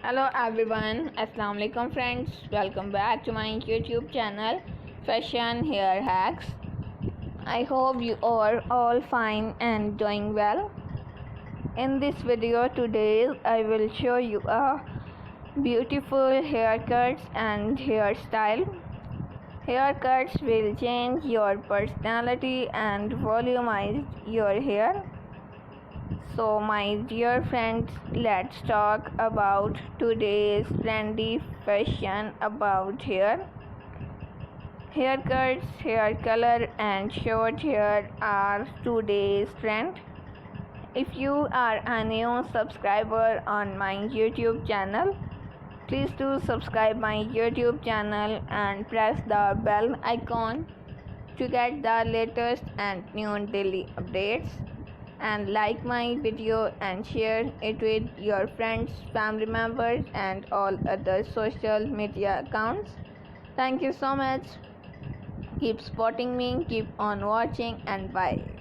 Hello everyone, Assalamu alaikum friends. Welcome back to my YouTube channel Fashion Hair Hacks. I hope you are all fine and doing well. In this video today I will show you a beautiful haircuts and hairstyle. Haircuts will change your personality and volumize your hair. So my dear friends, let's talk about today's trendy fashion about hair. Haircuts, hair color and short hair are today's trend. If you are a new subscriber on my YouTube channel, please do subscribe my YouTube channel and press the bell icon to get the latest and new daily updates. And like my video and share it with your friends, family members and all other social media accounts. Thank you so much. Keep supporting me, keep on watching and bye.